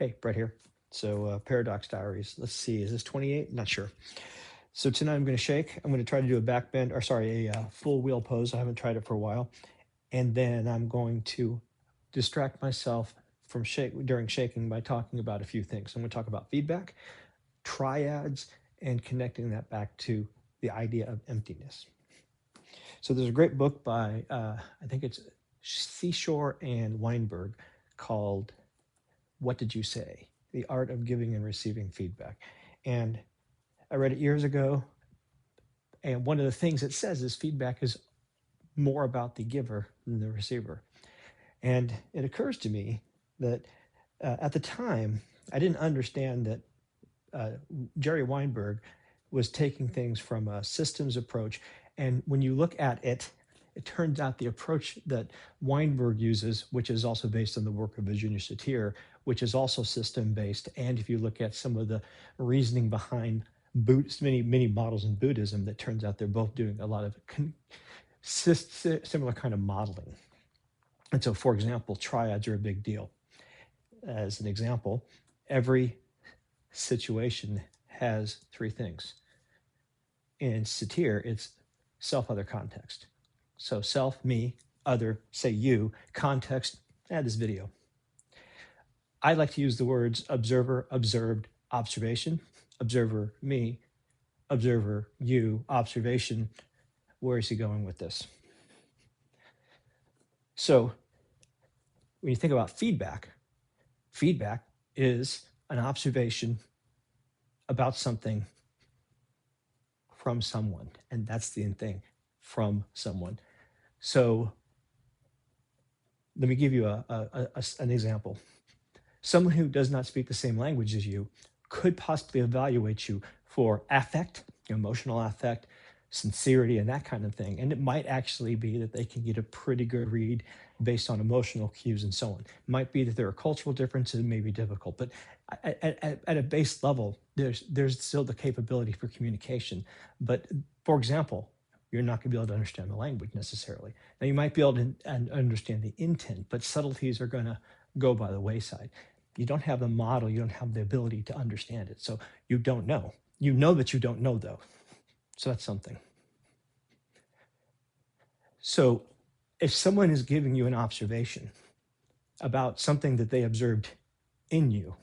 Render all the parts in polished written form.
Hey, Brett here. So Paradox Diaries. Let's see, is this 28? Not sure. So tonight I'm going to shake. I'm going to try to do a backbend, or sorry, a full wheel pose. I haven't tried it for a while. And then I'm going to distract myself from during shaking by talking about a few things. I'm going to talk about feedback, triads, and connecting that back to the idea of emptiness. So there's a great book by, I think it's Seashore and Weinberg, called What Did You Say? The Art of Giving and Receiving Feedback. And I read it years ago. And one of the things it says is feedback is more about the giver than the receiver. And it occurs to me that at the time, I didn't understand that Jerry Weinberg was taking things from a systems approach. And when you look at it, it turns out the approach that Weinberg uses, which is also based on the work of Virginia Satir, which is also system-based. And if you look at some of the reasoning behind many models in Buddhism, that turns out they're both doing a lot of similar kind of modeling. And so, for example, triads are a big deal. As an example, every situation has three things. In Satir, it's self, other, context. So self, me, other, say you, context, this video. I like to use the words observer, observed, observation, observer, me, observer, you, observation. Where is he going with this? So when you think about feedback, feedback is an observation about something from someone. And that's the thing, from someone. So let me give you an example. Someone who does not speak the same language as you could possibly evaluate you for affect, emotional affect, sincerity, and that kind of thing. And it might actually be that they can get a pretty good read based on emotional cues and so on. It might be that there are cultural differences, may be difficult, but at a base level, there's still the capability for communication. But for example, you're not going to be able to understand the language necessarily. Now, you might be able to understand the intent, but subtleties are going to go by the wayside. You don't have the model, you don't have the ability to understand it. So you don't know. You know that you don't know, though. So that's something. So if someone is giving you an observation about something that they observed in you,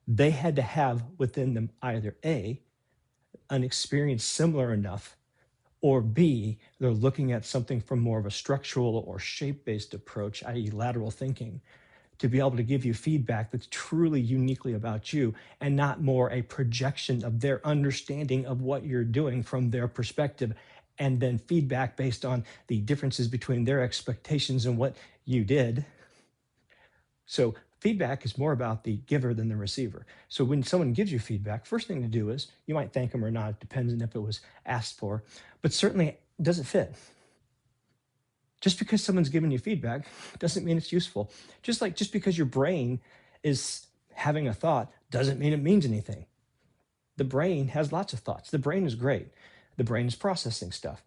they had to have within them either A, an experience similar enough, or B, they're looking at something from more of a structural or shape-based approach, i.e. lateral thinking, to be able to give you feedback that's truly uniquely about you and not more a projection of their understanding of what you're doing from their perspective, and then feedback based on the differences between their expectations and what you did. So feedback is more about the giver than the receiver. So when someone gives you feedback, first thing to do is, you might thank them or not, it depends on if it was asked for, but certainly, does it fit? Just because someone's giving you feedback doesn't mean it's useful. Just because your brain is having a thought doesn't mean it means anything. The brain has lots of thoughts. The brain is great. The brain is processing stuff.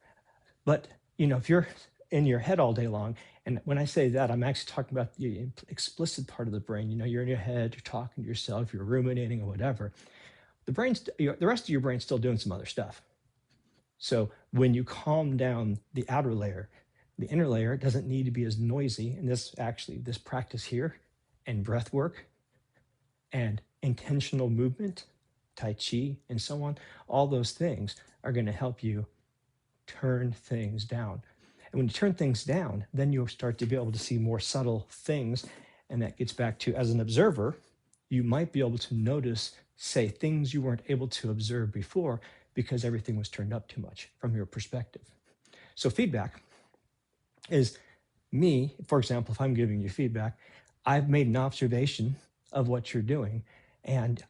But if you're in your head all day long, and when I say that, I'm actually talking about the explicit part of the brain. You're in your head, you're talking to yourself, you're ruminating or whatever. The rest of your brain's still doing some other stuff. So when you calm down the outer layer, the inner layer doesn't need to be as noisy. And this practice here and breath work and intentional movement, Tai Chi, and so on, all those things are going to help you turn things down. And when you turn things down, then you'll start to be able to see more subtle things. And that gets back to, as an observer, you might be able to notice, say, things you weren't able to observe before because everything was turned up too much from your perspective. So feedback is me, for example, if I'm giving you feedback, I've made an observation of what you're doing, and to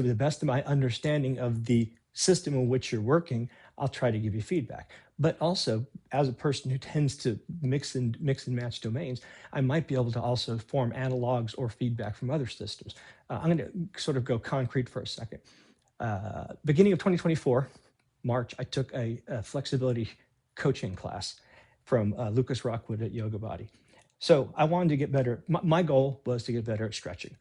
the best of my understanding of the system in which you're working, I'll try to give you feedback. But also, as a person who tends to mix and match domains, I might be able to also form analogs or feedback from other systems. I'm going to sort of go concrete for a second. Beginning of 2024, March, I took a flexibility coaching class from Lucas Rockwood at Yoga Body. So I wanted to get better. My goal was to get better at stretching.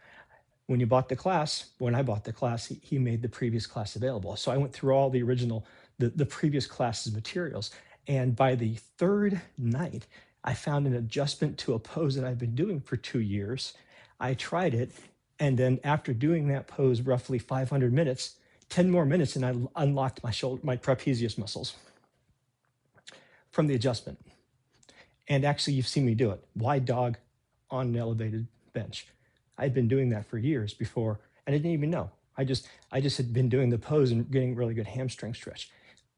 When you bought the class, when I bought the class, he made the previous class available. So I went through all the original, the previous class's materials. And by the third night, I found an adjustment to a pose that I've been doing for 2 years. I tried it. And then after doing that pose roughly 500 minutes, 10 more minutes, and I unlocked my trapezius muscles from the adjustment. And actually, you've seen me do it. Wide dog on an elevated bench. I'd been doing that for years before, and I didn't even know. I just had been doing the pose and getting really good hamstring stretch.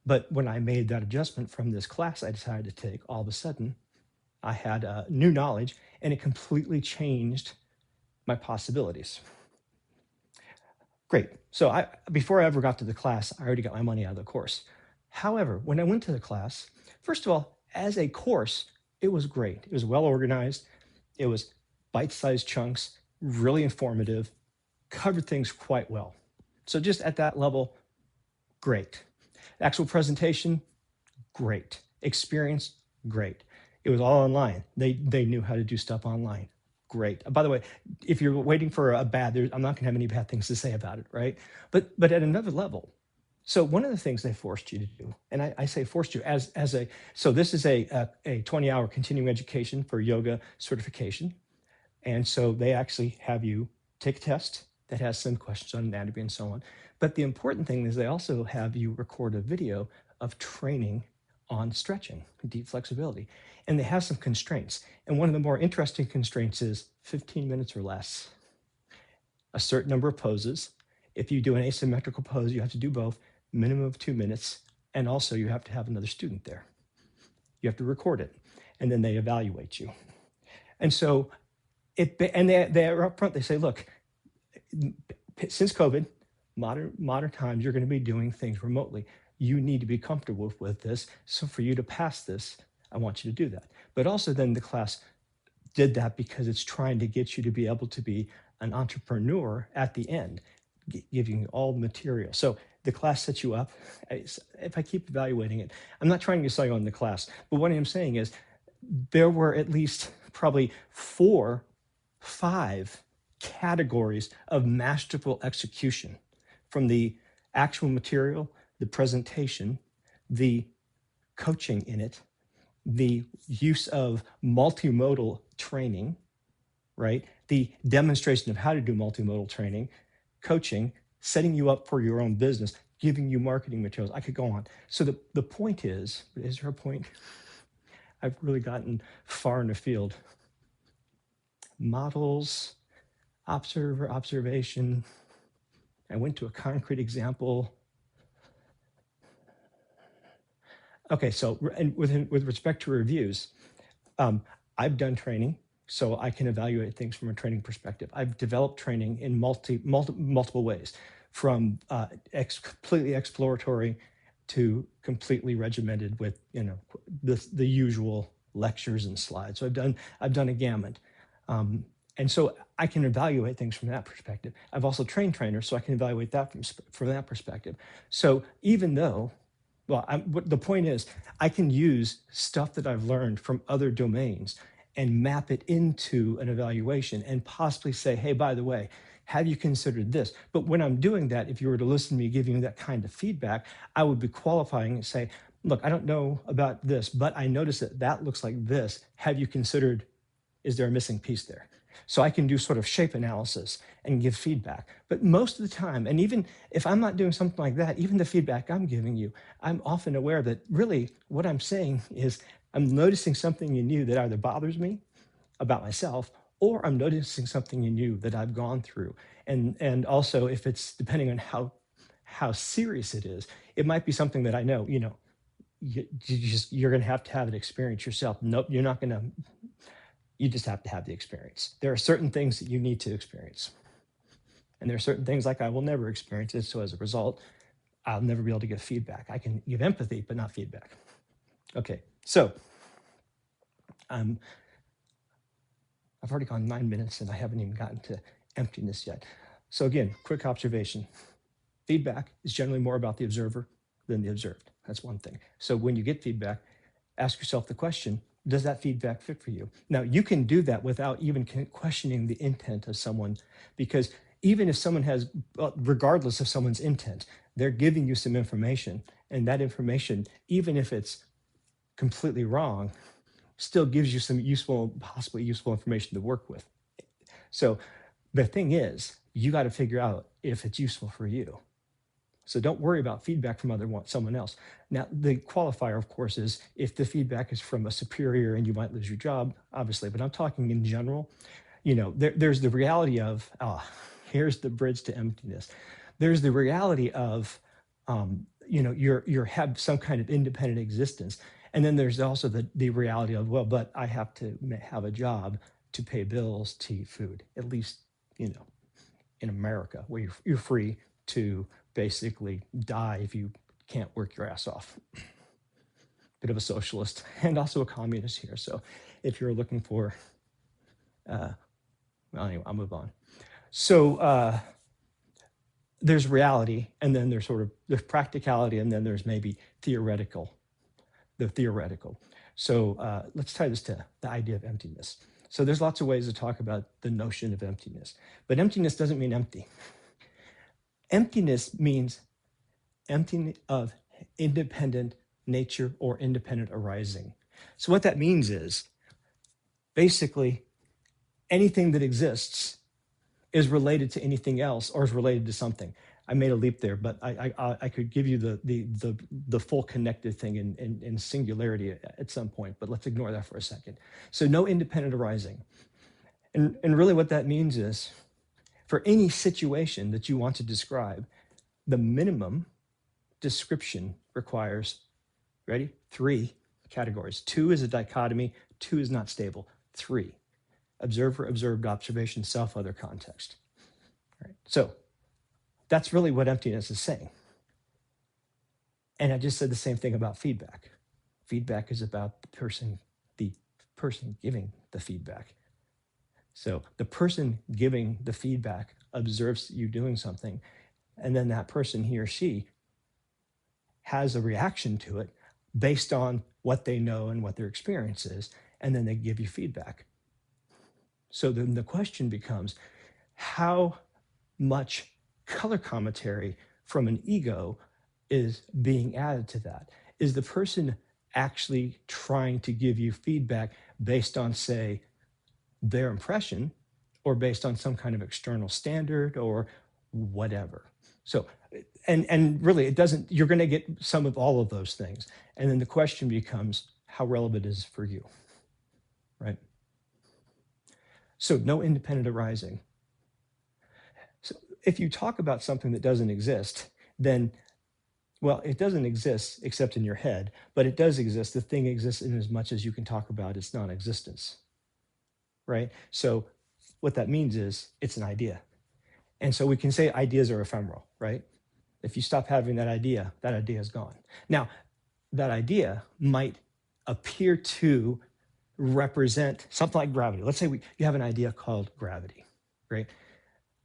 But when I made that adjustment from this class I decided to take, all of a sudden, I had new knowledge, and it completely changed my possibilities. Great. So before I ever got to the class, I already got my money out of the course. However, when I went to the class, first of all, as a course, it was great. It was well organized. It was bite-sized chunks, really informative, covered things quite well. So just at that level, great. Actual presentation, great. Experience, great. It was all online. They knew how to do stuff online. Great. By the way, if you're waiting for a bad, I'm not going to have any bad things to say about it, right? But at another level. So one of the things they forced you to do, and I say forced you so this is a 20-hour continuing education for yoga certification. And so they actually have you take a test that has some questions on anatomy and so on. But the important thing is they also have you record a video of training on stretching, deep flexibility. And they have some constraints. And one of the more interesting constraints is 15 minutes or less, a certain number of poses. If you do an asymmetrical pose, you have to do both, minimum of 2 minutes. And also you have to have another student there. You have to record it, and then they evaluate you. And so they're up front, they say, look, since COVID, modern times, you're going to be doing things remotely. You need to be comfortable with this. So for you to pass this, I want you to do that. But also then the class did that because it's trying to get you to be able to be an entrepreneur at the end, giving you all the material. So the class sets you up. If I keep evaluating it, I'm not trying to sell you on the class, but what I'm saying is there were at least probably 4, 5 categories of masterful execution, from the actual material, the presentation, the coaching in it, the use of multi-modal training, right? The demonstration of how to do multi-modal training, coaching, setting you up for your own business, giving you marketing materials. I could go on. So the point is there a point? I've really gotten far in the field. Models, observation. I went to a concrete example. Okay, so and with respect to reviews, I've done training, so I can evaluate things from a training perspective. I've developed training in multiple ways, from completely exploratory to completely regimented with the usual lectures and slides. So I've done a gamut. And so I can evaluate things from that perspective. I've also trained trainers, so I can evaluate that from that perspective. So even though, the point is, I can use stuff that I've learned from other domains and map it into an evaluation and possibly say, hey, by the way, have you considered this? But when I'm doing that, if you were to listen to me giving you that kind of feedback, I would be qualifying and say, look, I don't know about this, but I noticed that looks like this. Have you considered, is there a missing piece there? So I can do sort of shape analysis and give feedback. But most of the time, and even if I'm not doing something like that, even the feedback I'm giving you, I'm often aware that really what I'm saying is I'm noticing something in you that either bothers me about myself, or I'm noticing something in you that I've gone through. And also, if it's depending on how serious it is, it might be something that I know, you're going to have it experience yourself. Nope, you're not going to. You just have to have the experience. There are certain things that you need to experience. And there are certain things like I will never experience it. So as a result, I'll never be able to give feedback. I can give empathy, but not feedback. Okay, so I've already gone 9 minutes and I haven't even gotten to emptiness yet. So again, quick observation. Feedback is generally more about the observer than the observed. That's one thing. So when you get feedback, ask yourself the question, does that feedback fit for you? Now, you can do that without even questioning the intent of someone, because even if someone has, regardless of someone's intent, they're giving you some information, and that information, even if it's completely wrong, still gives you some useful, possibly useful information to work with. So the thing is, you got to figure out if it's useful for you. So don't worry about feedback from someone else. Now, the qualifier, of course, is if the feedback is from a superior and you might lose your job, obviously, but I'm talking in general. There's the reality of, here's the bridge to emptiness. There's the reality of, you have some kind of independent existence. And then there's also the reality of, well, but I have to have a job to pay bills, to eat food, at least, in America, where you're free to basically die if you can't work your ass off. Bit of a socialist and also a communist here. So if you're looking for, well, anyway, I'll move on. So there's reality, and then there's practicality, and then there's maybe the theoretical. So let's tie this to the idea of emptiness. So there's lots of ways to talk about the notion of emptiness, but emptiness doesn't mean empty. Emptiness means empty of independent nature or independent arising. So what that means is basically anything that exists is related to anything else or is related to something. I made a leap there, but I could give you the full connected thing in singularity at some point, but let's ignore that for a second. So no independent arising. And really what that means is for any situation that you want to describe, the minimum description requires, ready? 3 categories. 2 is a dichotomy, 2 is not stable. 3, observer, observed, observation, self, other, context. All right. So that's really what emptiness is saying. And I just said the same thing about feedback. Feedback is about the person giving the feedback. So the person giving the feedback observes you doing something, and then that person, he or she, has a reaction to it based on what they know and what their experience is, and then they give you feedback. So then the question becomes, how much color commentary from an ego is being added to that? Is the person actually trying to give you feedback based on, say, their impression, or based on some kind of external standard or whatever? So, and really it doesn't, you're going to get some of all of those things. And then the question becomes, how relevant is it for you, right? So no independent arising. So if you talk about something that doesn't exist, then, well, it doesn't exist except in your head, but it does exist. The thing exists in as much as you can talk about its non-existence, right? So what that means is it's an idea. And so we can say ideas are ephemeral, right? If you stop having that idea is gone. Now, that idea might appear to represent something like gravity. Let's say you have an idea called gravity, right?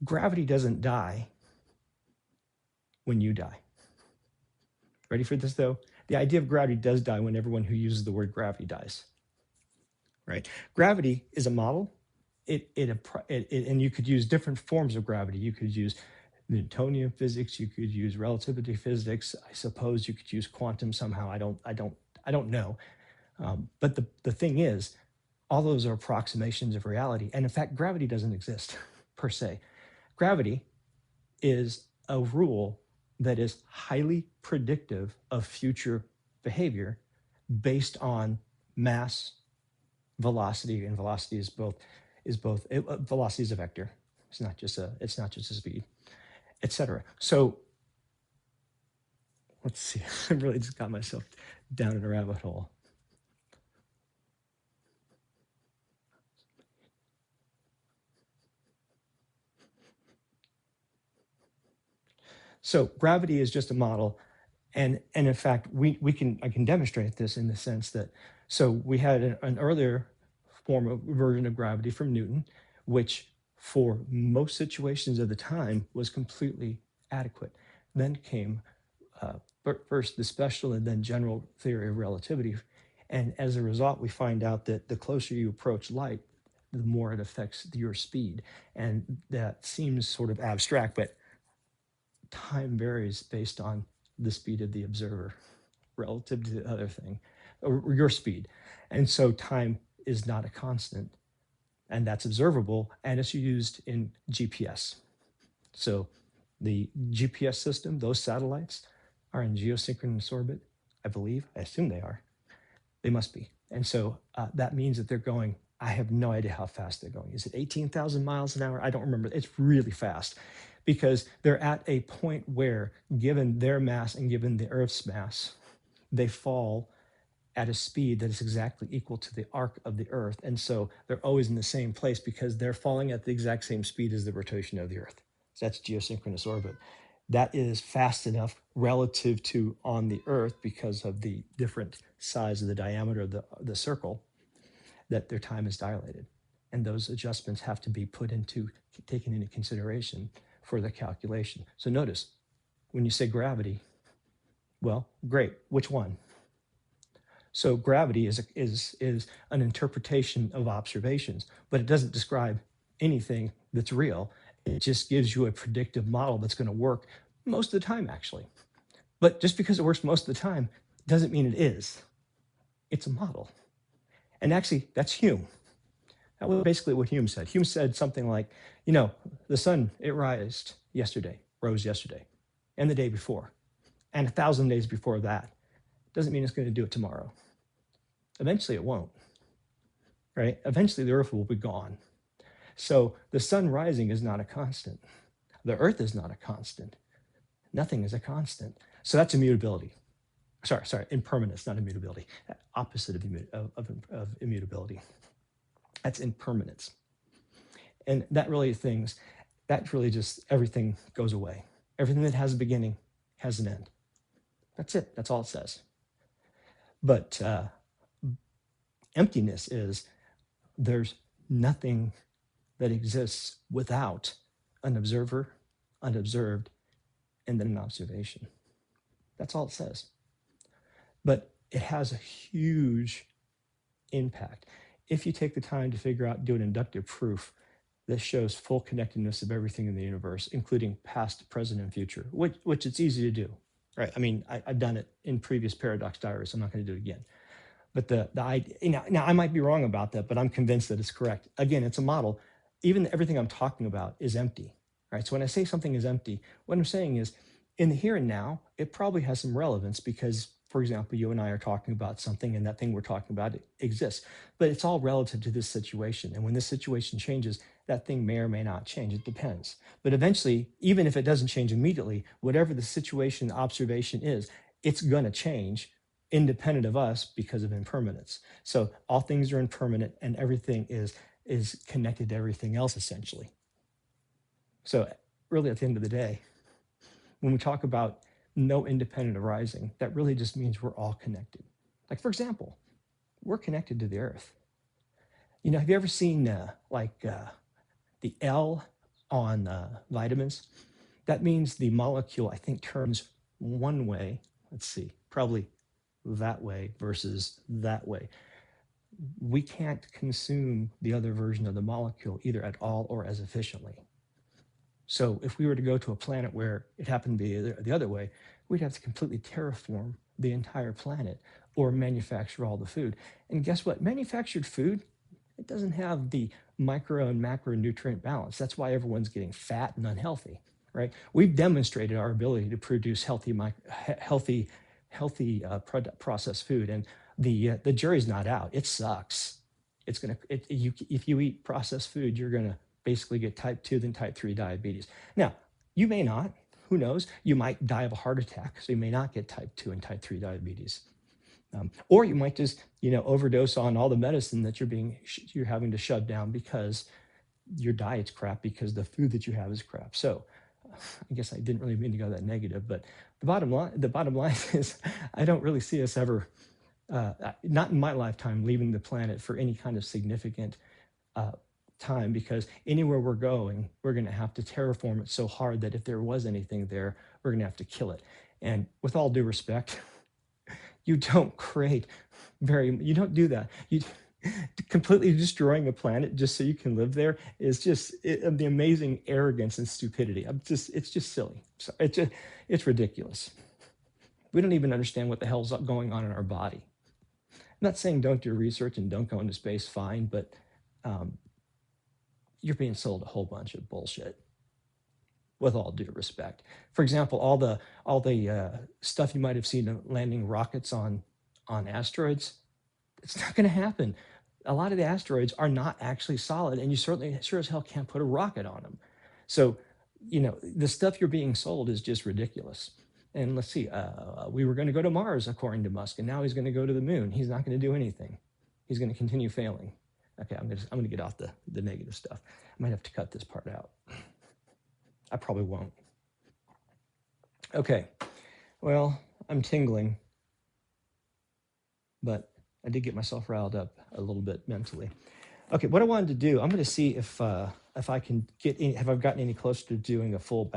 Gravity doesn't die when you die. Ready for this, though? The idea of gravity does die when everyone who uses the word gravity dies, right? Gravity is a model. And you could use different forms of gravity. You could use Newtonian physics. You could use relativity physics. I suppose you could use quantum somehow. I don't know. But the thing is, all those are approximations of reality. And in fact, gravity doesn't exist per se. Gravity is a rule that is highly predictive of future behavior based on mass, velocity, and velocity is both velocity is a vector. It's not just a speed, etc. So let's see. I really just got myself down in a rabbit hole. So gravity is just a model, and in fact, I can demonstrate this in the sense that, so we had an earlier version of gravity from Newton, which for most situations of the time was completely adequate. Then came first the special and then general theory of relativity, And as a result, we find out that the closer you approach light, the more it affects your speed. And that seems sort of abstract, but time varies based on the speed of the observer relative to the other thing, or your speed. And so time is not a constant, and that's observable, and it's used in GPS. So the GPS system, those satellites are in geosynchronous orbit, I believe. I assume they are. They must be. And so that means that they're going, I have no idea how fast they're going. Is it 18,000 miles an hour? I don't remember. It's really fast because they're at a point where, given their mass and given the Earth's mass, they fall at a speed that is exactly equal to the arc of the Earth. And so they're always in the same place because they're falling at the exact same speed as the rotation of the Earth. So that's geosynchronous orbit. That is fast enough relative to on the Earth because of the different size of the diameter of the circle that their time is dilated. And those adjustments have to be taken into consideration for the calculation. So notice, when you say gravity, well, great, which one? So gravity is an interpretation of observations, but it doesn't describe anything that's real. It just gives you a predictive model that's going to work most of the time, actually. But just because it works most of the time doesn't mean it is. It's a model. And actually, that's Hume. That was basically what Hume said. Hume said something like, the sun, it rose yesterday, and the day before, and 1,000 days before that. Doesn't mean it's going to do it tomorrow. Eventually it won't, right? Eventually the Earth will be gone. So the sun rising is not a constant. The Earth is not a constant. Nothing is a constant. So that's immutability. Sorry, impermanence, not immutability. Opposite of immutability. That's impermanence. And that really just, everything goes away. Everything that has a beginning has an end. That's it. That's all it says. But emptiness is there's nothing that exists without an observer, unobserved, and then an observation. That's all it says. But it has a huge impact. If you take the time to figure out, do an inductive proof that shows full connectedness of everything in the universe, including past, present, and future, which it's easy to do, right? I mean, I've done it in previous Paradox Diaries. So I'm not going to do it again. But the idea, now I might be wrong about that, but I'm convinced that it's correct. Again, it's a model. Even everything I'm talking about is empty, right? So when I say something is empty, what I'm saying is in the here and now, it probably has some relevance because, for example, you and I are talking about something and that thing we're talking about exists, but it's all relative to this situation. And when this situation changes, that thing may or may not change. It depends. But eventually, even if it doesn't change immediately, whatever the situation, observation is, it's going to change independent of us because of impermanence. So all things are impermanent and everything is connected to everything else essentially. So really at the end of the day, when we talk about no independent arising, that really just means we're all connected. Like for example, we're connected to the Earth. Have you ever seen the L on vitamins? That means the molecule, I think, turns one way. Let's see, probably that way versus that way. We can't consume the other version of the molecule either at all or as efficiently. So if we were to go to a planet where it happened to be the other way, we'd have to completely terraform the entire planet or manufacture all the food. And guess what? Manufactured food, it doesn't have the micro and macronutrient balance. That's why everyone's getting fat and unhealthy, right? We've demonstrated our ability to produce healthy processed food, and the jury's not out. It sucks. If you eat processed food, you're gonna basically get type 2 then type 3 diabetes. Now, you may not. Who knows? You might die of a heart attack, so you may not get type 2 and type 3 diabetes. Or you might just, overdose on all the medicine that you're having to shove down because your diet's crap because the food that you have is crap. So I guess I didn't really mean to go that negative, but the bottom line is I don't really see us ever, not in my lifetime, leaving the planet for any kind of significant time, because anywhere we're going, we're going to have to terraform it so hard that if there was anything there, we're going to have to kill it. And with all due respect, You don't create you don't do that. You completely destroying a planet just so you can live there is just the amazing arrogance and stupidity. It's just silly. So it's ridiculous. We don't even understand what the hell's going on in our body. I'm not saying don't do research and don't go into space, fine, but you're being sold a whole bunch of bullshit. With all due respect, for example, all the stuff you might have seen landing rockets on asteroids, it's not going to happen. A lot of the asteroids are not actually solid, and you certainly sure as hell can't put a rocket on them. So, the stuff you're being sold is just ridiculous. And let's see, we were going to go to Mars, according to Musk, and now he's going to go to the moon. He's not going to do anything. He's going to continue failing. Okay, I'm going to get off the negative stuff. I might have to cut this part out. I probably won't. Okay, well, I'm tingling, but I did get myself riled up a little bit mentally. Okay, what I wanted to do, I'm going to see if I can get have I gotten any closer to doing a full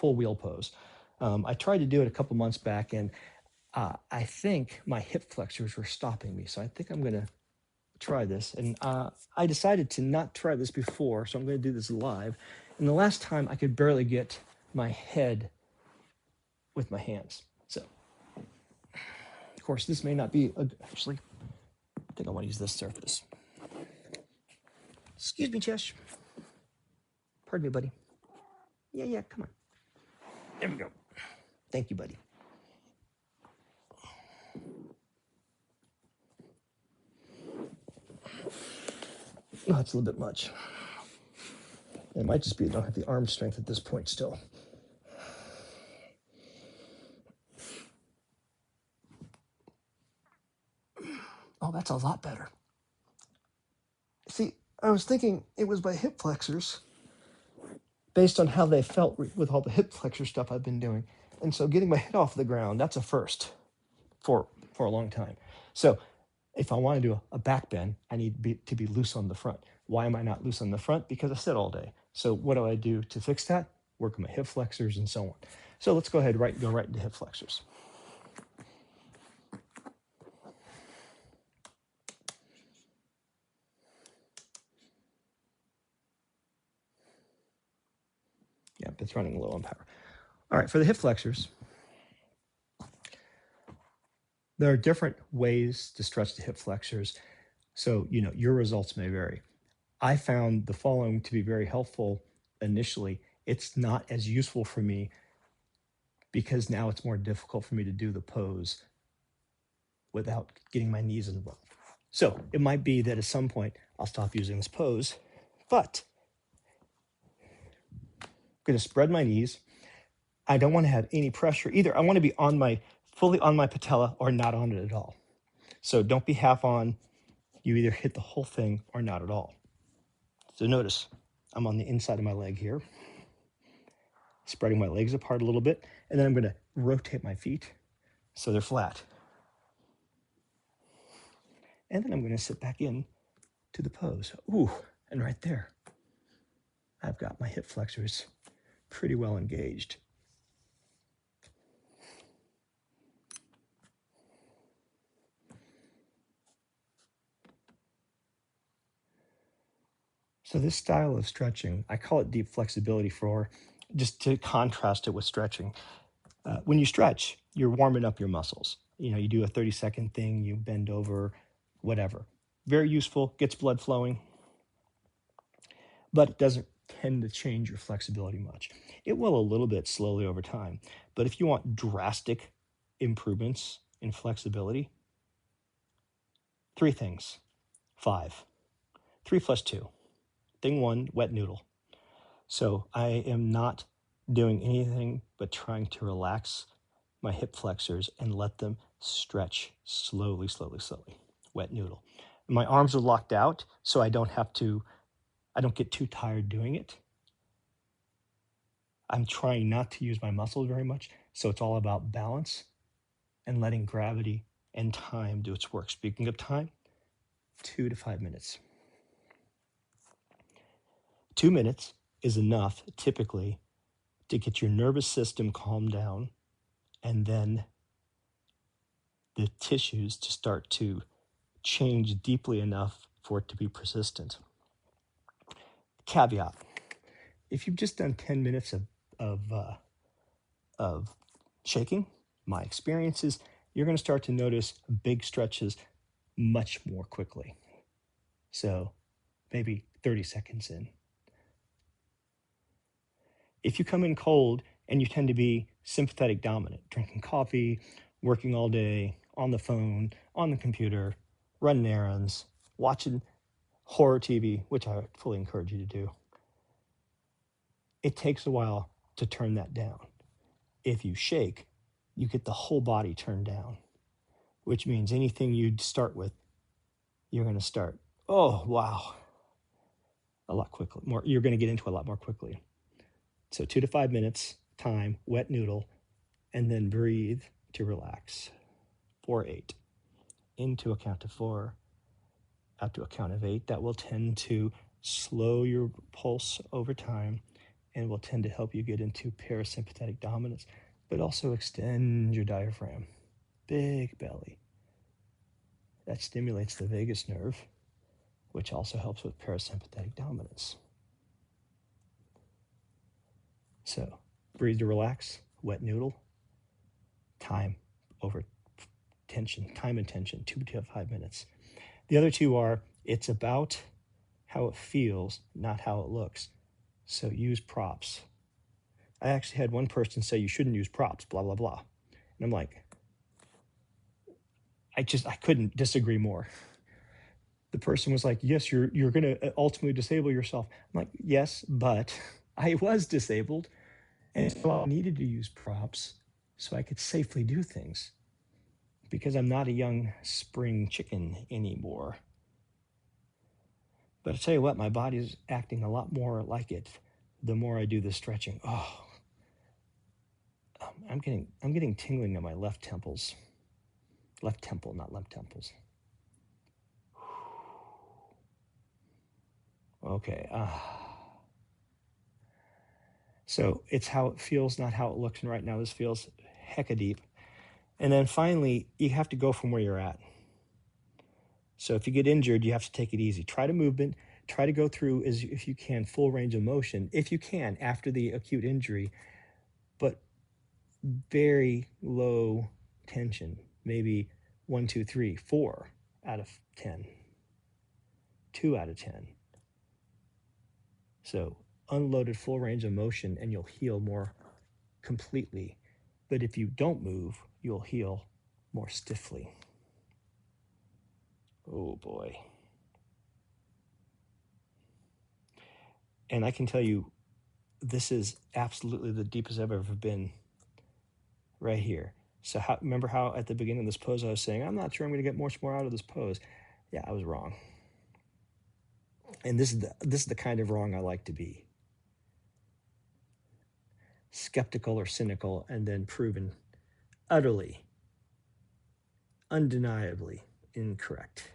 wheel pose. I tried to do it a couple months back, and I think my hip flexors were stopping me. So I think I'm going to try this. And I decided to not try this before, so I'm going to do this live. And the last time I could barely get my head with my hands. So, of course, this may not be, actually, I think I want to use this surface. Excuse me, Chesh. Pardon me, buddy. Yeah, come on. There we go. Thank you, buddy. Oh, that's a little bit much. It might just be I don't have the arm strength at this point still. Oh, that's a lot better. See, I was thinking it was my hip flexors based on how they felt with all the hip flexor stuff I've been doing. And so getting my head off the ground, that's a first for a long time. So if I want to do a back bend, I need to be loose on the front. Why am I not loose on the front? Because I sit all day. So what do I do to fix that? Work on my hip flexors and so on. So let's go ahead and go right into hip flexors. Yep, it's running low on power. All right, for the hip flexors, there are different ways to stretch the hip flexors. So, your results may vary. I found the following to be very helpful initially. It's not as useful for me because now it's more difficult for me to do the pose without getting my knees involved. So it might be that at some point I'll stop using this pose, but I'm going to spread my knees. I don't want to have any pressure either. I want to be fully on my patella or not on it at all. So don't be half on. You either hit the whole thing or not at all. So notice I'm on the inside of my leg here, spreading my legs apart a little bit, and then I'm going to rotate my feet so they're flat. And then I'm going to sit back in to the pose. Ooh, and right there, I've got my hip flexors pretty well engaged. So this style of stretching, I call it deep flexibility floor, just to contrast it with stretching. When you stretch, you're warming up your muscles. You do a 30-second thing, you bend over, whatever. Very useful, gets blood flowing, but it doesn't tend to change your flexibility much. It will a little bit slowly over time, but if you want drastic improvements in flexibility, 3 things. 5. 3 plus 2. Thing 1, wet noodle. So I am not doing anything but trying to relax my hip flexors and let them stretch slowly. Wet noodle. My arms are locked out, so I don't get too tired doing it. I'm trying not to use my muscles very much, so it's all about balance and letting gravity and time do its work. Speaking of time, 2 to 5 minutes. 2 minutes is enough, typically, to get your nervous system calmed down and then the tissues to start to change deeply enough for it to be persistent. Caveat: if you've just done 10 minutes of shaking, my experience is you're going to start to notice big stretches much more quickly. So maybe 30 seconds in. If you come in cold and you tend to be sympathetic dominant, drinking coffee, working all day, on the phone, on the computer, running errands, watching horror TV, which I fully encourage you to do, it takes a while to turn that down. If you shake, you get the whole body turned down, which means anything you'd start with, you're going to start, oh, wow, a lot quickly. You're going to get into a lot more quickly. So 2 to 5 minutes, time, wet noodle, and then breathe to relax. 4, 8. Into a count of 4, out to a count of 8. That will tend to slow your pulse over time and will tend to help you get into parasympathetic dominance, but also extend your diaphragm. Big belly. That stimulates the vagus nerve, which also helps with parasympathetic dominance. So, breathe to relax, wet noodle, time over tension, time and tension, 2 to 5 minutes. The other two are, it's about how it feels, not how it looks. So use props. I actually had one person say you shouldn't use props, blah, blah, blah. And I'm like, I couldn't disagree more. The person was like, yes, you're going to ultimately disable yourself. I'm like, yes, but I was disabled. And so I needed to use props so I could safely do things because I'm not a young spring chicken anymore. But I tell you what, my body's acting a lot more like it the more I do the stretching. Oh, I'm getting tingling on my left temples. Left temple, not left temples. Okay. So it's how it feels, not how it looks. And right now this feels hecka deep. And then finally, you have to go from where you're at. So if you get injured, you have to take it easy. Try to movement. Try to go through, as if you can, full range of motion, if you can, after the acute injury, but very low tension, maybe 1, 2, 3, 4 out of 10, 2 out of 10. So unloaded full range of motion and you'll heal more completely. But if you don't move, you'll heal more stiffly. Oh boy. And I can tell you, this is absolutely the deepest I've ever been right here. So remember how at the beginning of this pose I was saying, I'm not sure I'm going to get much more out of this pose. Yeah, I was wrong. And this is the kind of wrong I like to be. Skeptical or cynical, and then proven utterly, undeniably incorrect.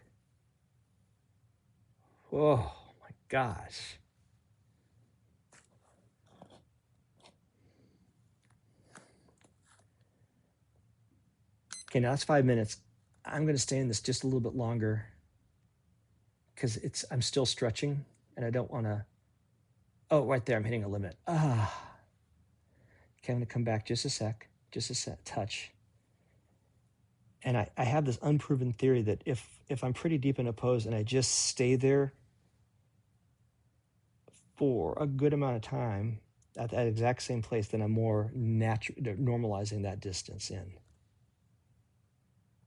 Oh my gosh. Okay, now it's 5 minutes. I'm going to stay in this just a little bit longer because I'm still stretching and I don't want to. Oh, right there, I'm hitting a limit. Okay, I'm going to come back just a sec, touch. And I have this unproven theory that if I'm pretty deep in a pose and I just stay there for a good amount of time at that exact same place, then I'm more normalizing that distance in.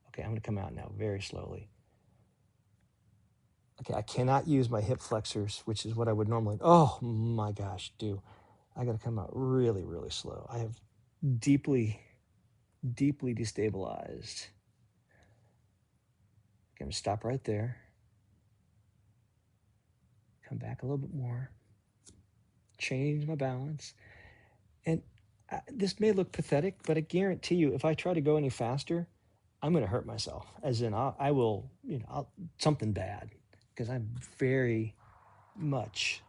Okay, I'm going to come out now very slowly. Okay, I cannot use my hip flexors, which is what I would normally, oh my gosh, do. I got to come out really, really slow. I have deeply, deeply destabilized. Okay, I'm going to stop right there. Come back a little bit more. Change my balance. And this may look pathetic, but I guarantee you, if I try to go any faster, I'm going to hurt myself. As in, I will, something bad, because I'm very much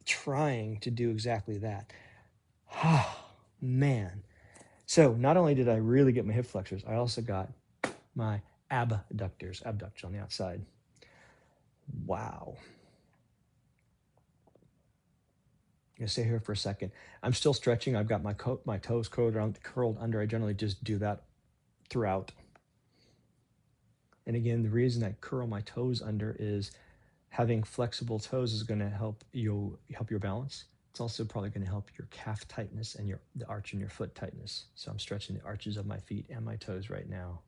trying to do exactly that. Man. So not only did I really get my hip flexors, I also got my abductors on the outside. Wow. I'm gonna stay here for a second. I'm still stretching. I've got my toes curled under. I generally just do that throughout. And again, the reason I curl my toes under is having flexible toes is going to help your balance. It's also probably going to help your calf tightness and the arch in your foot tightness. So I'm stretching the arches of my feet and my toes right now.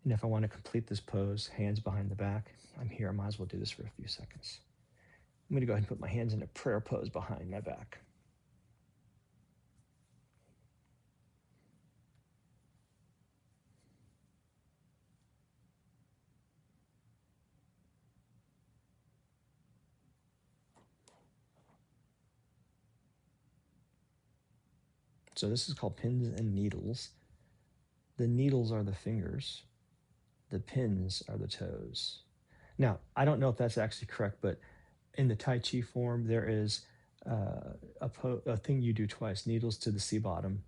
And if I want to complete this pose, hands behind the back, I'm here. I might as well do this for a few seconds. I'm going to go ahead and put my hands in a prayer pose behind my back. So this is called pins and needles. The needles are the fingers. The pins are the toes. Now, I don't know if that's actually correct, but in the Tai Chi form, there is a thing you do twice, needles to the C bottom,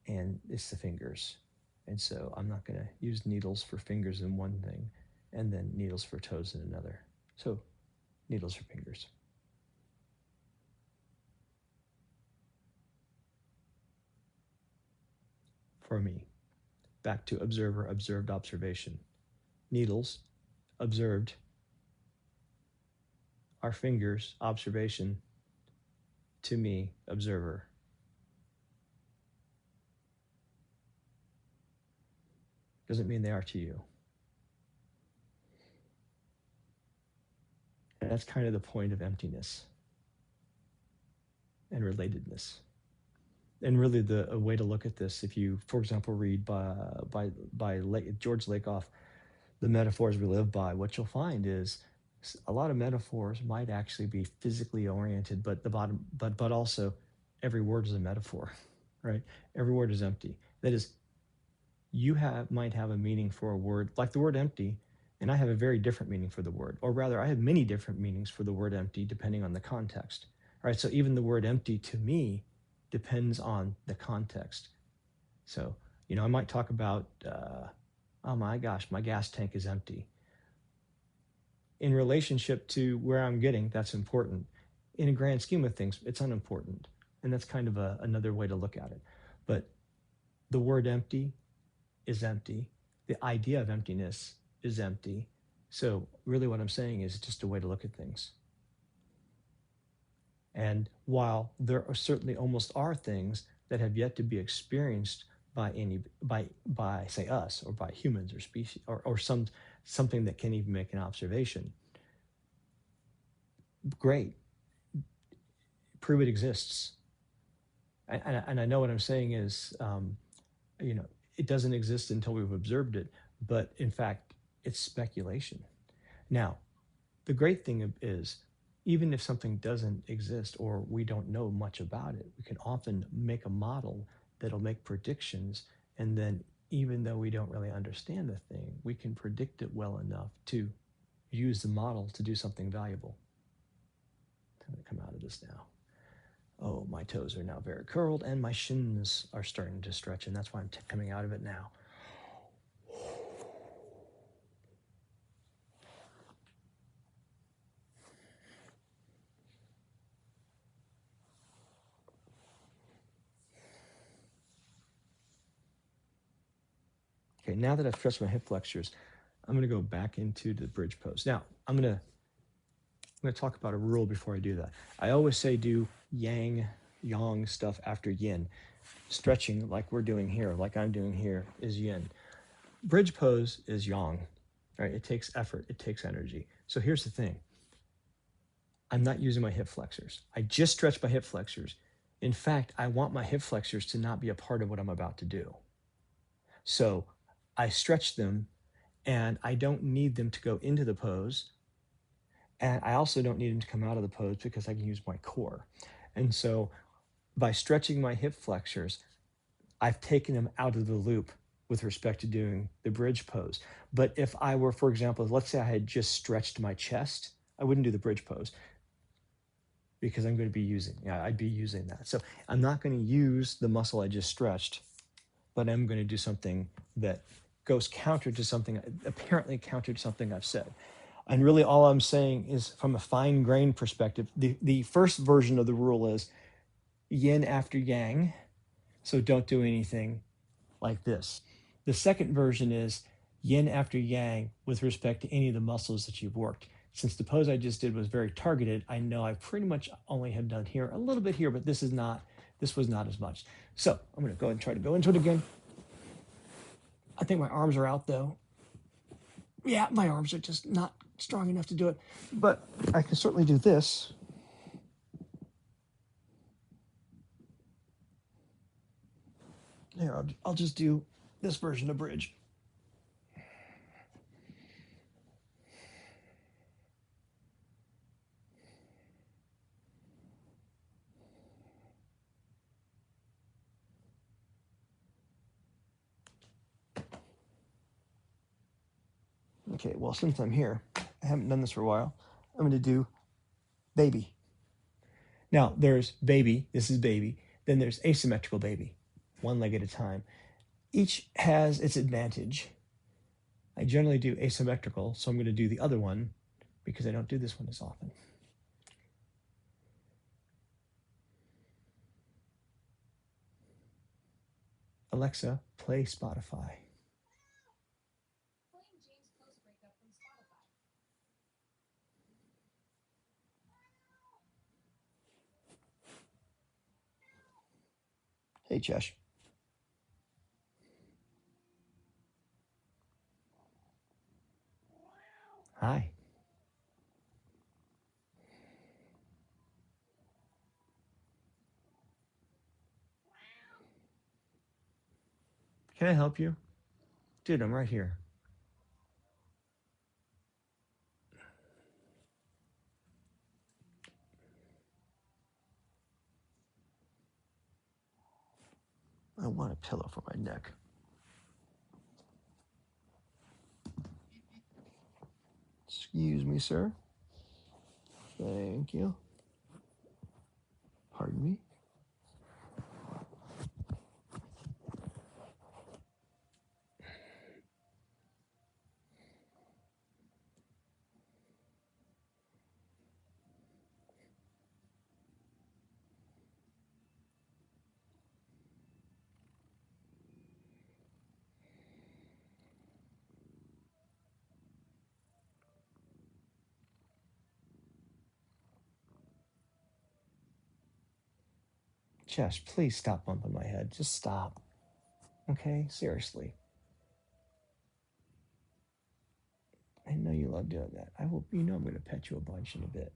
and it's the fingers. And so I'm not going to use needles for fingers in one thing, and then needles for toes in another. So needles for fingers. For me, back to observer, observed, observation. Needles, observed. Our fingers, observation. To me, observer. Doesn't mean they are to you. And that's kind of the point of emptiness and relatedness. And really a way to look at this, if you, for example, read by George Lakoff, The Metaphors We Live By, what you'll find is a lot of metaphors might actually be physically oriented, but also every word is a metaphor, right? Every word is empty. That is, you might have a meaning for a word, like the word empty, and I have a very different meaning for the word, or rather, I have many different meanings for the word empty depending on the context. All right, so even the word empty to me depends on the context. So, I might talk about, oh my gosh, my gas tank is empty. In relationship to where I'm getting, that's important. In a grand scheme of things, it's unimportant. And that's kind of another way to look at it. But the word empty is empty. The idea of emptiness is empty. So really what I'm saying is just a way to look at things. And while there are certainly almost are things that have yet to be experienced by say us, or by humans or species, or something that can even make an observation, great, prove it exists. And I know what I'm saying is, it doesn't exist until we've observed it, but in fact, it's speculation. Now, the great thing is, even if something doesn't exist or we don't know much about it, we can often make a model that'll make predictions. And then even though we don't really understand the thing, we can predict it well enough to use the model to do something valuable. I'm going to come out of this now. Oh, my toes are now very curled and my shins are starting to stretch, and that's why I'm coming out of it now. Okay, now that I've stretched my hip flexors, I'm going to go back into the bridge pose. Now, I'm going to talk about a rule before I do that. I always say do yang stuff after yin. Stretching like we're doing here, like I'm doing here, is yin. Bridge pose is yang. Right? It takes effort. It takes energy. So here's the thing. I'm not using my hip flexors. I just stretched my hip flexors. In fact, I want my hip flexors to not be a part of what I'm about to do. So I stretch them, and I don't need them to go into the pose. And I also don't need them to come out of the pose because I can use my core. And so by stretching my hip flexors, I've taken them out of the loop with respect to doing the bridge pose. But if I were, for example, let's say I had just stretched my chest, I wouldn't do the bridge pose. because I'm going to be using, I'd be using that. So I'm not going to use the muscle I just stretched, but I'm going to do something that goes counter to something, apparently counter to something I've said. And really all I'm saying is from a fine grained perspective, the first version of the rule is yin after yang. So don't do anything like this. The second version is yin after yang with respect to any of the muscles that you've worked. Since the pose I just did was very targeted, I know I pretty much only have done here, a little bit here, but this was not as much. So I'm going to go ahead and try to go into it again. I think my arms are out though. Yeah, my arms are just not strong enough to do it, but I can certainly do this. Here, I'll just do this version of bridge. Okay, well, since I'm here, I haven't done this for a while. I'm going to do baby. Now, there's baby. This is baby. Then there's asymmetrical baby, one leg at a time. Each has its advantage. I generally do asymmetrical, so I'm going to do the other one because I don't do this one as often. Alexa, play Spotify. Hey, Chesh. Hi. Can I help you? Dude, I'm right here. I want a pillow for my neck. Excuse me, sir. Thank you. Pardon me. Chesh, please stop bumping my head. Just stop. Okay? Seriously. I know you love doing that. I will, I'm going to pet you a bunch in a bit.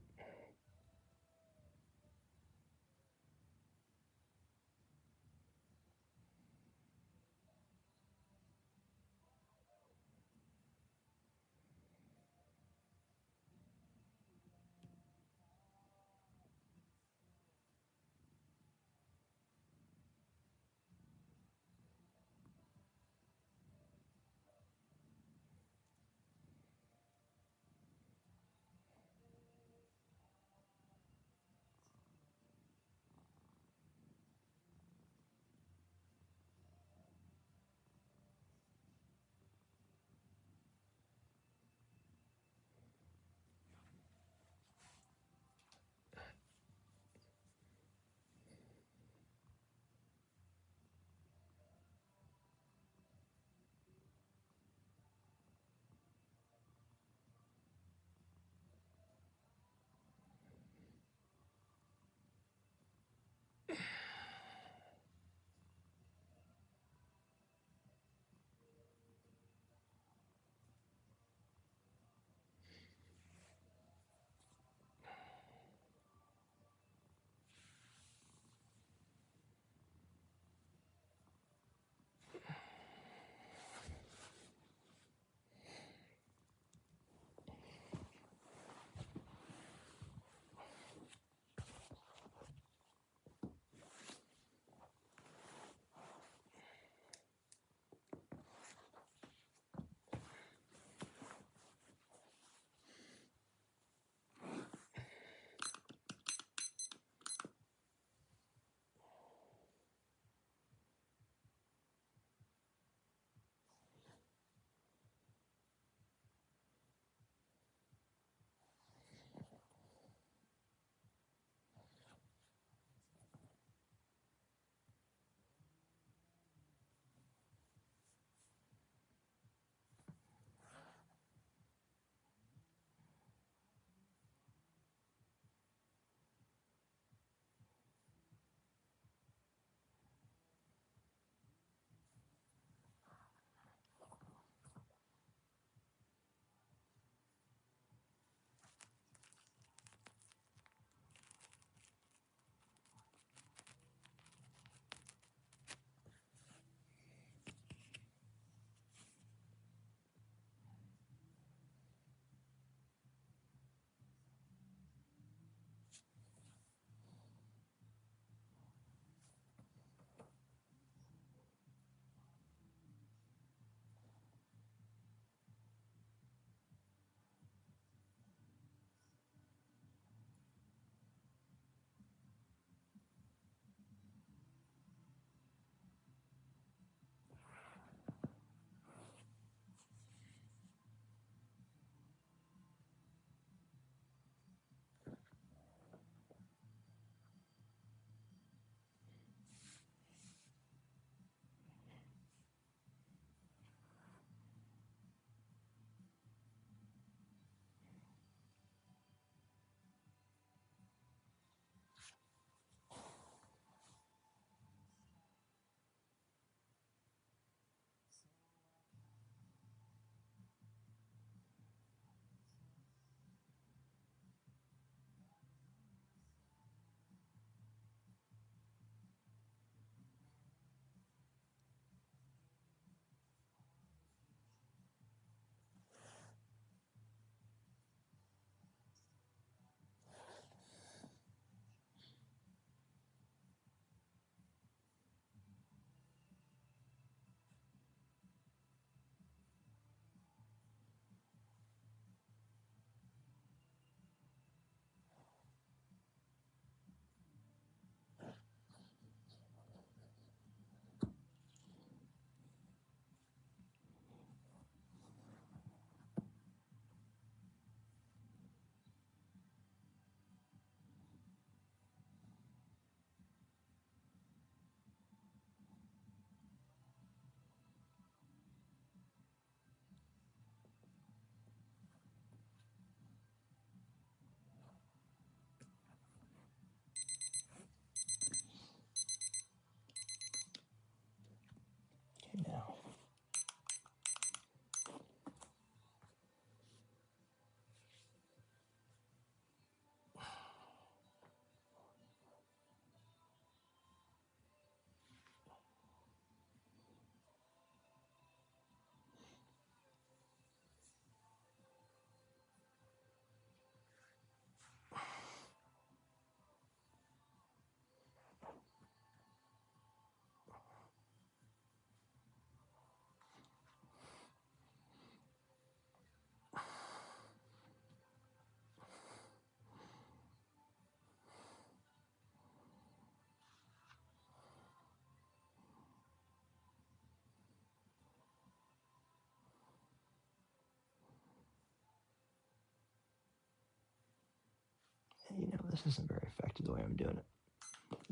This isn't very effective the way I'm doing it.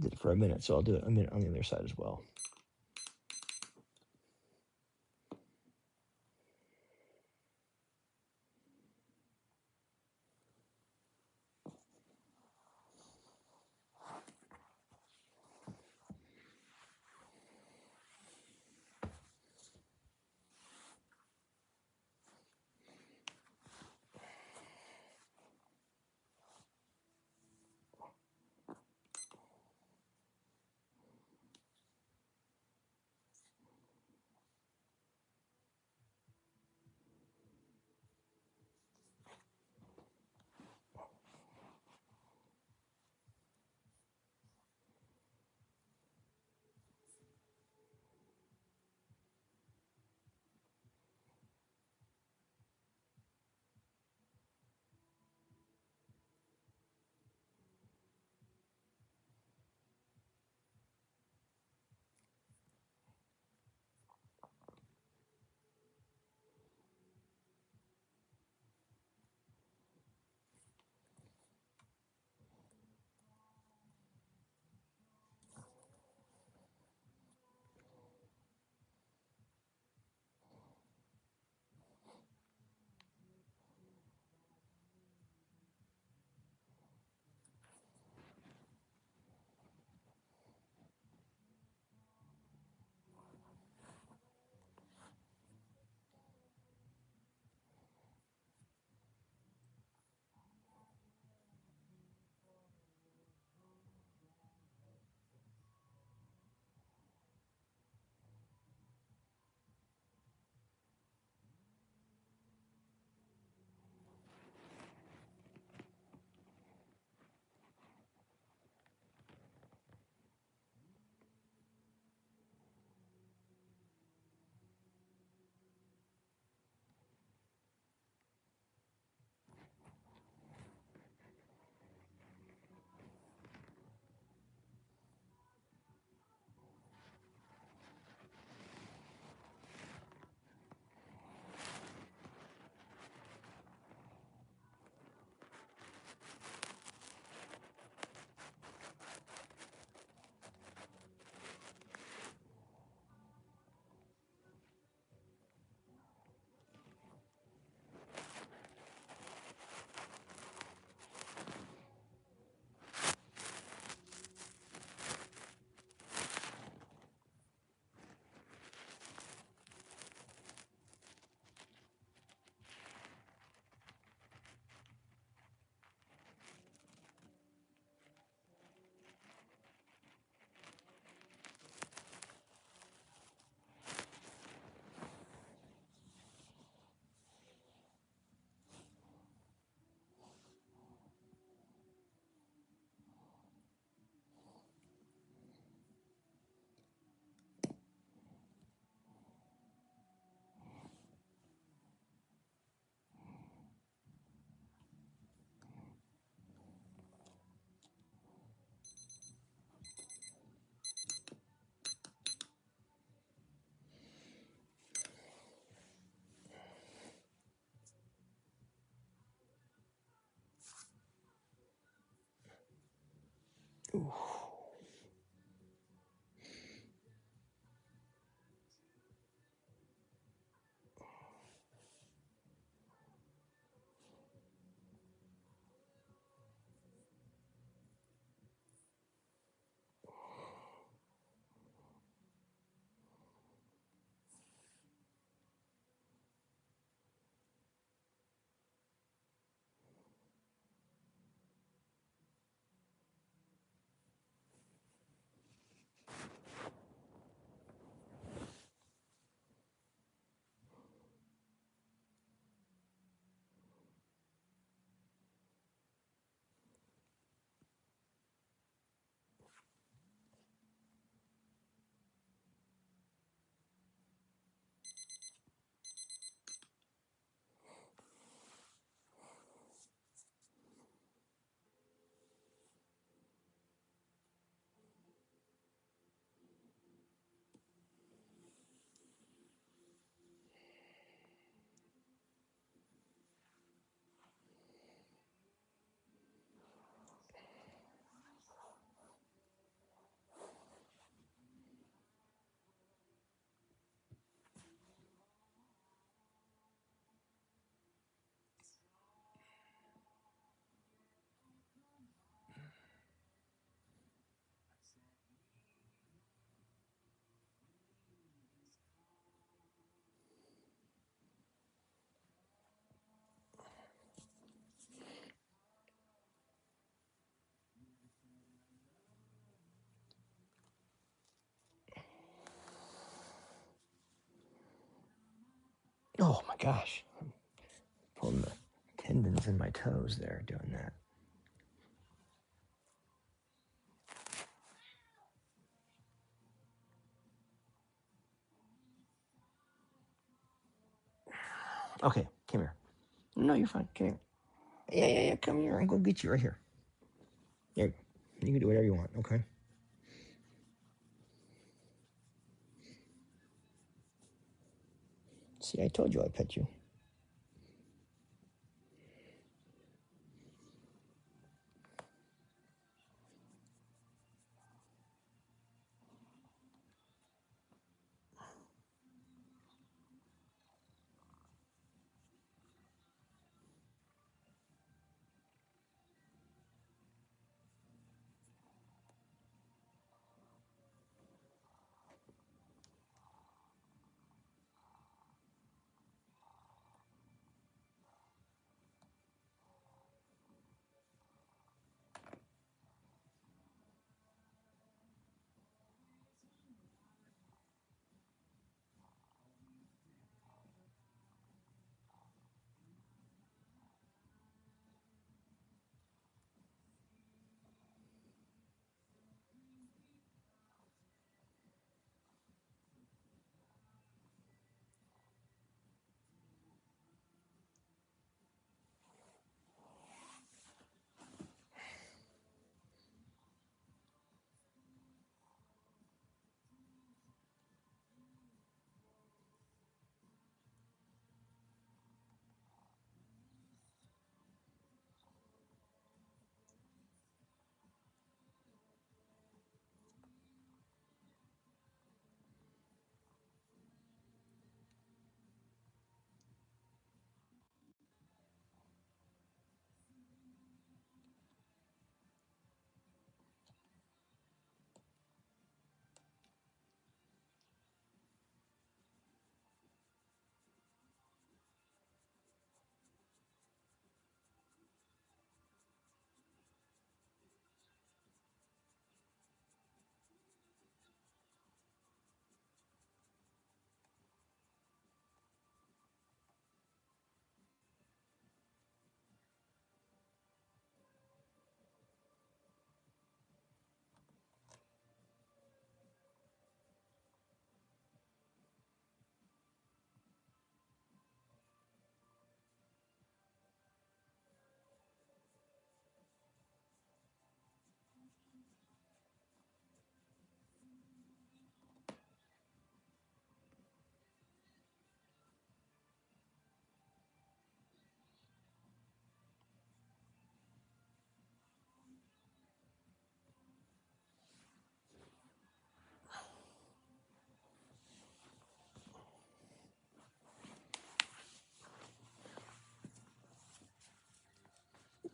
Did it for a minute, so I'll do it a minute on the other side as well. Ooh. Oh my gosh. I'm pulling the tendons in my toes there doing that. Okay, come here. No, you're fine. Come here. Yeah. Come here. I'm going to get you right here. Here. You can do whatever you want, okay? See, I told you I'd pet you.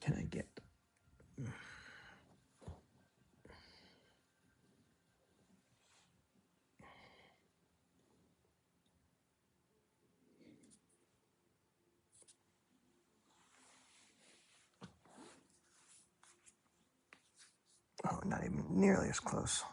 Can I get... Oh, not even nearly as close.